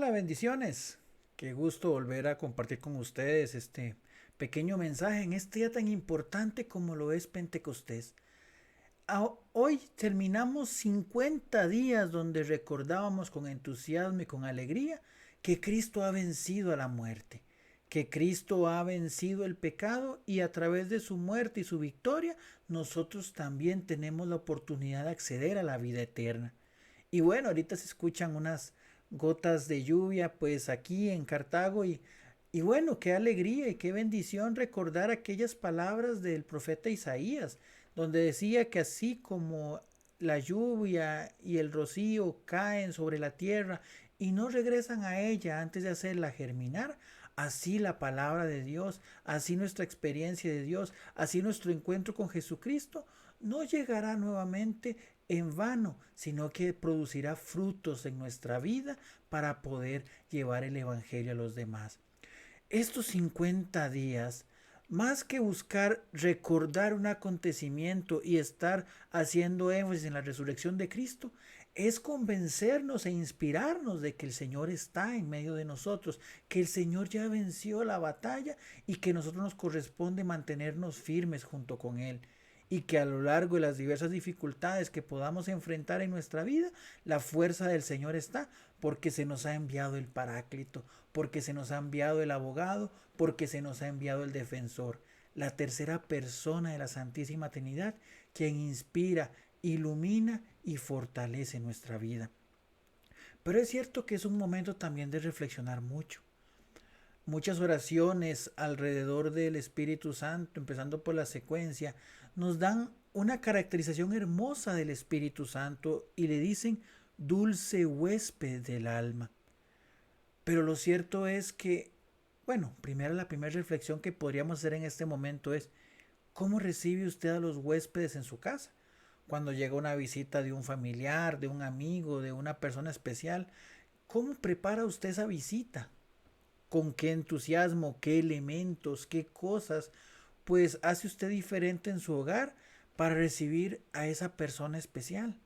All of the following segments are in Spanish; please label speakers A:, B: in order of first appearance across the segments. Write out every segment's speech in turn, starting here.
A: Hola, bendiciones. Qué gusto volver a compartir con ustedes este pequeño mensaje en este día tan importante como lo es Pentecostés. Hoy terminamos 50 días donde recordábamos con entusiasmo y con alegría que Cristo ha vencido a la muerte, que Cristo ha vencido el pecado y a través de su muerte y su victoria nosotros también tenemos la oportunidad de acceder a la vida eterna. Y bueno, ahorita se escuchan unas gotas de lluvia pues aquí en Cartago y bueno, qué alegría y qué bendición recordar aquellas palabras del profeta Isaías, donde decía que así como la lluvia y el rocío caen sobre la tierra y no regresan a ella antes de hacerla germinar, así la palabra de Dios, así nuestra experiencia de Dios, así nuestro encuentro con Jesucristo no llegará nuevamente en vano, sino que producirá frutos en nuestra vida para poder llevar el Evangelio a los demás. Estos 50 días, más que buscar recordar un acontecimiento y estar haciendo énfasis en la resurrección de Cristo, es convencernos e inspirarnos de que el Señor está en medio de nosotros, que el Señor ya venció la batalla y que a nosotros nos corresponde mantenernos firmes junto con Él y que a lo largo de las diversas dificultades que podamos enfrentar en nuestra vida, la fuerza del Señor está porque se nos ha enviado el Paráclito, porque se nos ha enviado el abogado, porque se nos ha enviado el defensor, la tercera persona de la Santísima Trinidad, quien inspira, ilumina y fortalece nuestra vida. Pero es cierto que es un momento también de reflexionar mucho. Muchas oraciones alrededor del Espíritu Santo, empezando por la secuencia, nos dan una caracterización hermosa del Espíritu Santo y le dicen dulce huésped del alma. Pero lo cierto es que, bueno, primero la primera reflexión que podríamos hacer en este momento es, ¿cómo recibe usted a los huéspedes en su casa? Cuando llega una visita de un familiar, de un amigo, de una persona especial, ¿cómo prepara usted esa visita? ¿Con qué entusiasmo, qué elementos, qué cosas, pues hace usted diferente en su hogar para recibir a esa persona especial?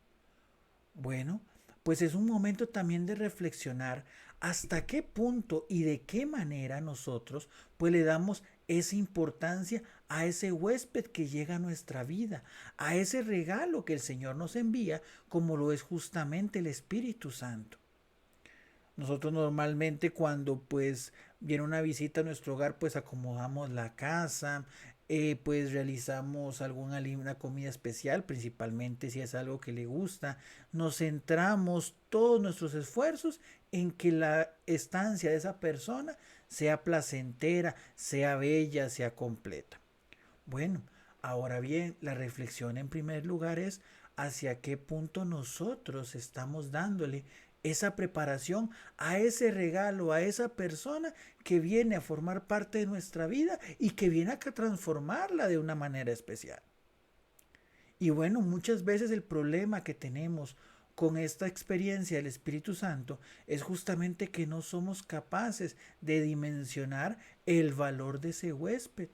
A: Bueno, pues es un momento también de reflexionar hasta qué punto y de qué manera nosotros pues le damos esa importancia a ese huésped que llega a nuestra vida, a ese regalo que el Señor nos envía, como lo es justamente el Espíritu Santo. Nosotros normalmente cuando pues viene una visita a nuestro hogar pues acomodamos la casa, pues realizamos una comida especial, principalmente si es algo que le gusta. Nos centramos todos nuestros esfuerzos en que la estancia de esa persona sea placentera, sea bella, sea completa. Bueno, ahora bien, la reflexión en primer lugar es hacia qué punto nosotros estamos dándole esa preparación a ese regalo, a esa persona que viene a formar parte de nuestra vida y que viene a transformarla de una manera especial. Y bueno, muchas veces el problema que tenemos con esta experiencia del Espíritu Santo es justamente que no somos capaces de dimensionar el valor de ese huésped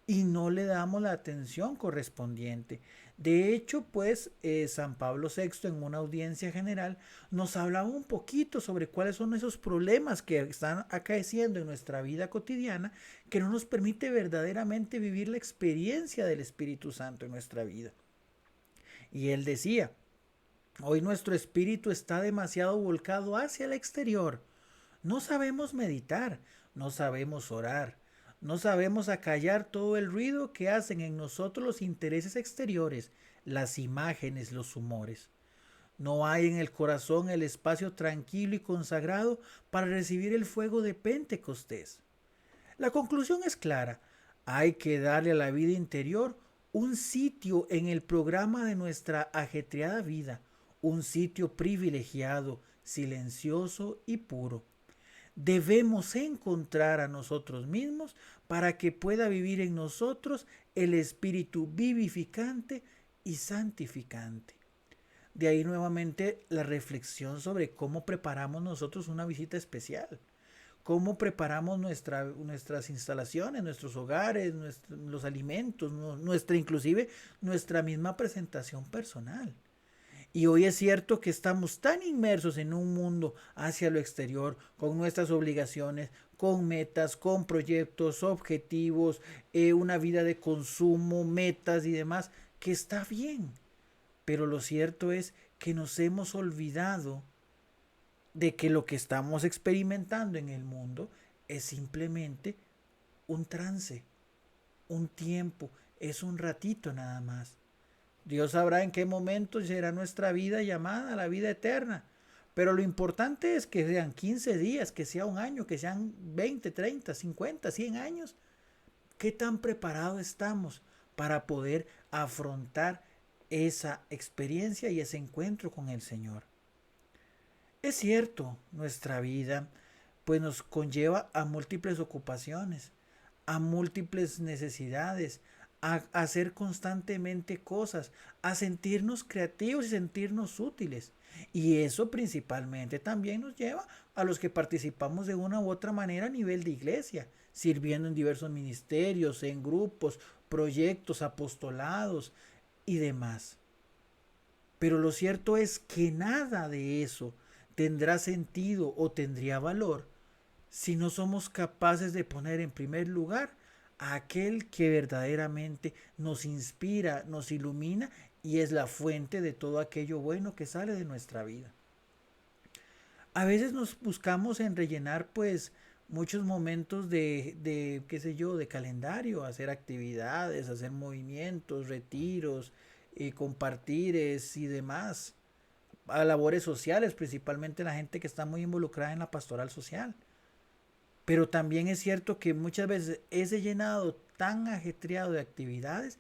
A: y no le damos la atención correspondiente. De hecho, pues San Pablo VI en una audiencia general nos hablaba un poquito sobre cuáles son esos problemas que están acaeciendo en nuestra vida cotidiana que no nos permite verdaderamente vivir la experiencia del Espíritu Santo en nuestra vida. Y él decía, hoy nuestro espíritu está demasiado volcado hacia el exterior. No sabemos meditar, no sabemos orar, no sabemos acallar todo el ruido que hacen en nosotros los intereses exteriores, las imágenes, los humores. No hay en el corazón el espacio tranquilo y consagrado para recibir el fuego de Pentecostés. La conclusión es clara. Hay que darle a la vida interior un sitio en el programa de nuestra ajetreada vida, un sitio privilegiado, silencioso y puro. Debemos encontrar a nosotros mismos para que pueda vivir en nosotros el espíritu vivificante y santificante. De ahí nuevamente la reflexión sobre cómo preparamos nosotros una visita especial, cómo preparamos nuestras instalaciones, nuestros hogares, los alimentos, nuestra inclusive nuestra misma presentación personal. Y hoy es cierto que estamos tan inmersos en un mundo hacia lo exterior, con nuestras obligaciones, con metas, con proyectos, objetivos, una vida de consumo, metas y demás, que está bien. Pero lo cierto es que nos hemos olvidado de que lo que estamos experimentando en el mundo es simplemente un trance, un tiempo, es un ratito nada más. Dios sabrá en qué momento será nuestra vida llamada a la vida eterna. Pero lo importante es que sean 15 días, que sea un año, que sean 20, 30, 50, 100 años. ¿Qué tan preparados estamos para poder afrontar esa experiencia y ese encuentro con el Señor? Es cierto, nuestra vida pues nos conlleva a múltiples ocupaciones, a múltiples necesidades, a hacer constantemente cosas, a sentirnos creativos y sentirnos útiles. Y eso principalmente también nos lleva a los que participamos de una u otra manera a nivel de iglesia, sirviendo en diversos ministerios, en grupos, proyectos, apostolados y demás. Pero lo cierto es que nada de eso tendrá sentido o tendría valor si no somos capaces de poner en primer lugar a aquel que verdaderamente nos inspira, nos ilumina y es la fuente de todo aquello bueno que sale de nuestra vida. A veces nos buscamos en rellenar pues muchos momentos de qué sé yo, de calendario, hacer actividades, hacer movimientos, retiros, compartires y demás, a labores sociales, principalmente la gente que está muy involucrada en la pastoral social. Pero también es cierto que muchas veces ese llenado tan ajetreado de actividades,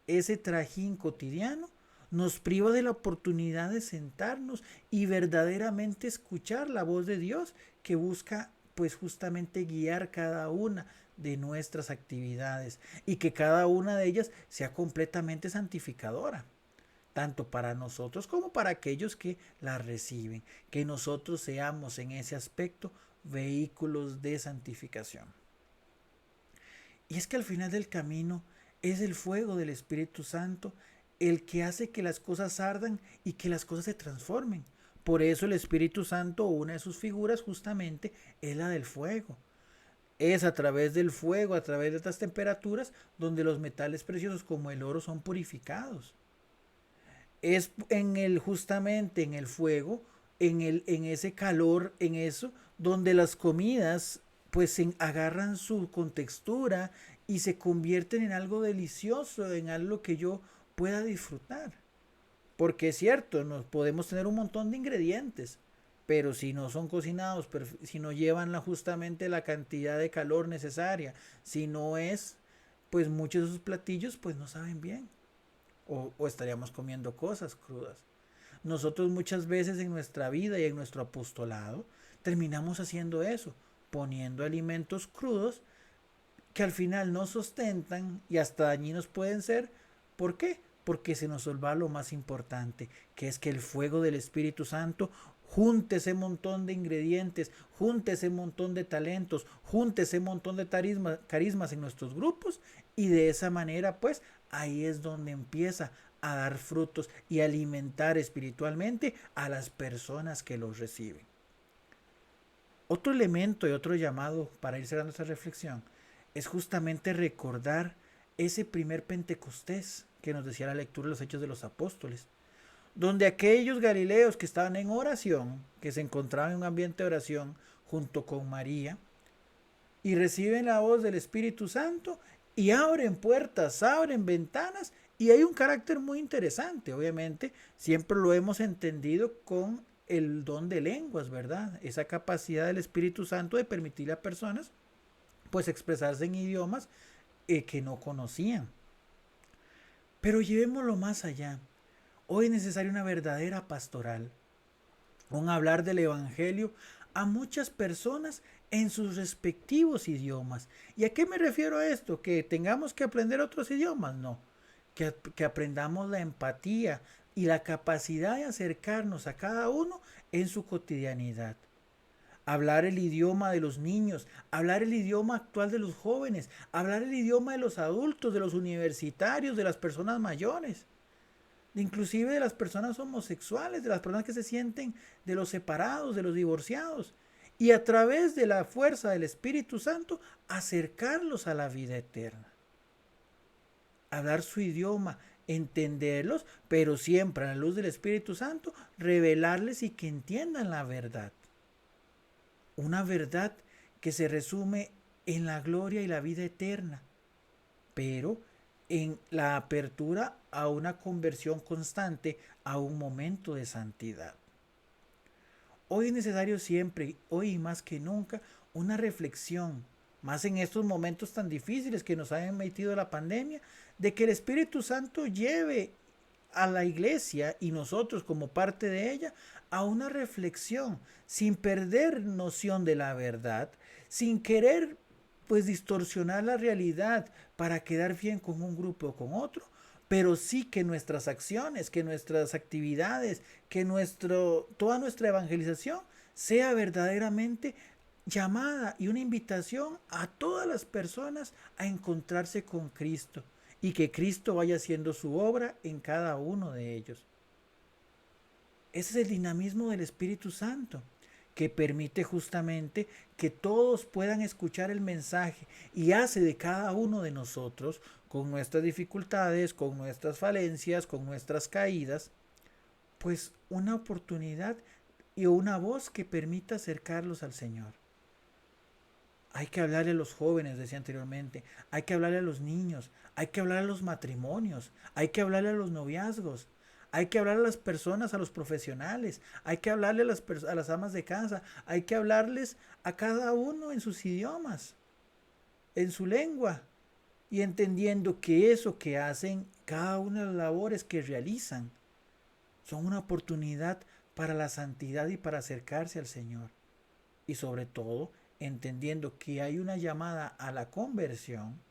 A: ese trajín cotidiano, nos priva de la oportunidad de sentarnos y verdaderamente escuchar la voz de Dios que busca pues justamente guiar cada una de nuestras actividades y que cada una de ellas sea completamente santificadora, tanto para nosotros como para aquellos que la reciben, que nosotros seamos en ese aspecto vehículos de santificación. Y es que al final del camino es el fuego del Espíritu Santo el que hace que las cosas ardan y que las cosas se transformen. Por eso el Espíritu Santo, una de sus figuras justamente, es la del fuego. Es a través del fuego, a través de estas temperaturas, donde los metales preciosos como el oro son purificados. Es en el justamente en el fuego, en ese calor, en eso, donde las comidas pues agarran su contextura y se convierten en algo delicioso, en algo que yo pueda disfrutar. Porque es cierto, nos podemos tener un montón de ingredientes, pero si no son cocinados, si no llevan justamente la cantidad de calor necesaria, si no es, pues muchos de esos platillos pues no saben bien. O estaríamos comiendo cosas crudas. Nosotros muchas veces en nuestra vida y en nuestro apostolado terminamos haciendo eso, poniendo alimentos crudos que al final no sustentan y hasta dañinos pueden ser. ¿Por qué? Porque se nos olvida lo más importante, que es que el fuego del Espíritu Santo junte ese montón de ingredientes, junte ese montón de talentos, junte ese montón de carismas en nuestros grupos y de esa manera pues ahí es donde empieza a dar frutos y alimentar espiritualmente a las personas que los reciben. Otro elemento y otro llamado para ir cerrando esta reflexión es justamente recordar ese primer Pentecostés que nos decía la lectura de los Hechos de los Apóstoles, donde aquellos galileos que estaban en oración, que se encontraban en un ambiente de oración junto con María, y reciben la voz del Espíritu Santo y abren puertas, abren ventanas, y hay un carácter muy interesante, obviamente, siempre lo hemos entendido con el don de lenguas, ¿verdad? Esa capacidad del Espíritu Santo de permitirle a personas pues expresarse en idiomas que no conocían. Pero llevémoslo más allá. Hoy es necesaria una verdadera pastoral, un hablar del Evangelio a muchas personas en sus respectivos idiomas. ¿Y a qué me refiero a esto? ¿Que tengamos que aprender otros idiomas? No. Que aprendamos la empatía y la capacidad de acercarnos a cada uno en su cotidianidad. Hablar el idioma de los niños, hablar el idioma actual de los jóvenes, hablar el idioma de los adultos, de los universitarios, de las personas mayores. inclusive de las personas homosexuales, de las personas que se sienten, de los separados, de los divorciados, y a través de la fuerza del Espíritu Santo acercarlos a la vida eterna, hablar su idioma, entenderlos, pero siempre a la luz del Espíritu Santo, revelarles y que entiendan la verdad. Una verdad que se resume en la gloria y la vida eterna, pero en la apertura a una conversión constante, a un momento de santidad. Hoy es necesario siempre, hoy más que nunca, una reflexión, más en estos momentos tan difíciles que nos ha metido la pandemia, de que el Espíritu Santo lleve a la iglesia y nosotros como parte de ella a una reflexión sin perder noción de la verdad, sin querer pues distorsionar la realidad para quedar bien con un grupo o con otro, pero sí que nuestras acciones, que nuestras actividades, que toda nuestra evangelización sea verdaderamente llamada y una invitación a todas las personas a encontrarse con Cristo y que Cristo vaya haciendo su obra en cada uno de ellos. Ese es el dinamismo del Espíritu Santo, que permite justamente que todos puedan escuchar el mensaje y hace de cada uno de nosotros, con nuestras dificultades, con nuestras falencias, con nuestras caídas, pues una oportunidad y una voz que permita acercarlos al Señor. Hay que hablarle a los jóvenes, decía anteriormente, hay que hablarle a los niños, hay que hablarle a los matrimonios, hay que hablarle a los noviazgos, hay que hablarle a las personas, a los profesionales, hay que hablarle a las amas de casa, hay que hablarles a cada uno en sus idiomas, en su lengua, y entendiendo que eso que hacen, cada una de las labores que realizan, son una oportunidad para la santidad y para acercarse al Señor. Y sobre todo, entendiendo que hay una llamada a la conversión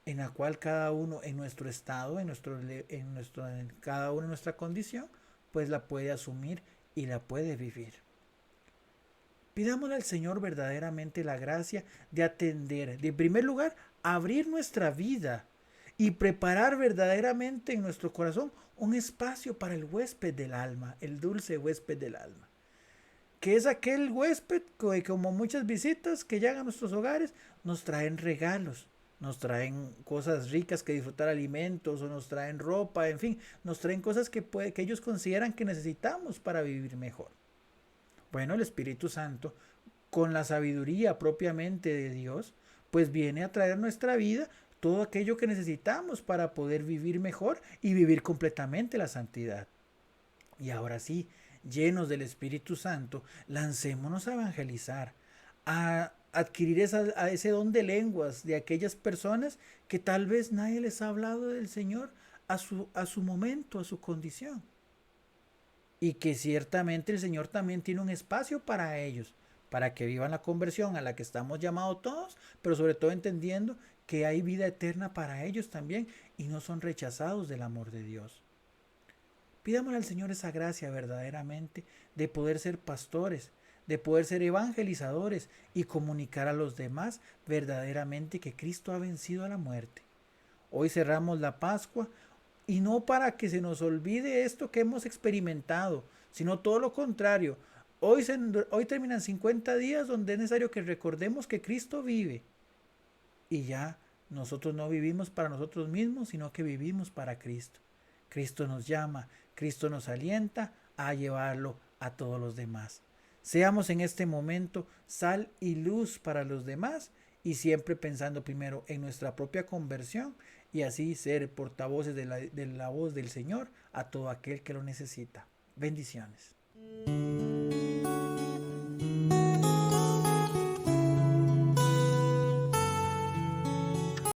A: en la cual cada uno en nuestro estado, en cada uno en nuestra condición, pues la puede asumir y la puede vivir. Pidámosle al Señor verdaderamente la gracia de atender, de en primer lugar, abrir nuestra vida y preparar verdaderamente en nuestro corazón un espacio para el huésped del alma, el dulce huésped del alma, que es aquel huésped que, como muchas visitas que llegan a nuestros hogares, nos traen regalos, nos traen cosas ricas que disfrutar, alimentos, o nos traen ropa, en fin, nos traen cosas que ellos consideran que necesitamos para vivir mejor. Bueno, el Espíritu Santo, con la sabiduría propiamente de Dios, pues viene a traer a nuestra vida todo aquello que necesitamos para poder vivir mejor y vivir completamente la santidad. Y ahora sí, llenos del Espíritu Santo, lancémonos a evangelizar, a adquirir a ese don de lenguas de aquellas personas que tal vez nadie les ha hablado del Señor a su momento, a su condición. Y que ciertamente el Señor también tiene un espacio para ellos, para que vivan la conversión a la que estamos llamados todos, pero sobre todo entendiendo que hay vida eterna para ellos también y no son rechazados del amor de Dios. Pidámosle al Señor esa gracia verdaderamente de poder ser pastores, de poder ser evangelizadores y comunicar a los demás verdaderamente que Cristo ha vencido a la muerte. Hoy cerramos la Pascua y no para que se nos olvide esto que hemos experimentado, sino todo lo contrario. Hoy terminan 50 días donde es necesario que recordemos que Cristo vive y ya nosotros no vivimos para nosotros mismos, sino que vivimos para Cristo. Cristo nos llama, Cristo nos alienta a llevarlo a todos los demás. Seamos en este momento sal y luz para los demás y siempre pensando primero en nuestra propia conversión y así ser portavoces de la voz del Señor a todo aquel que lo necesita. Bendiciones.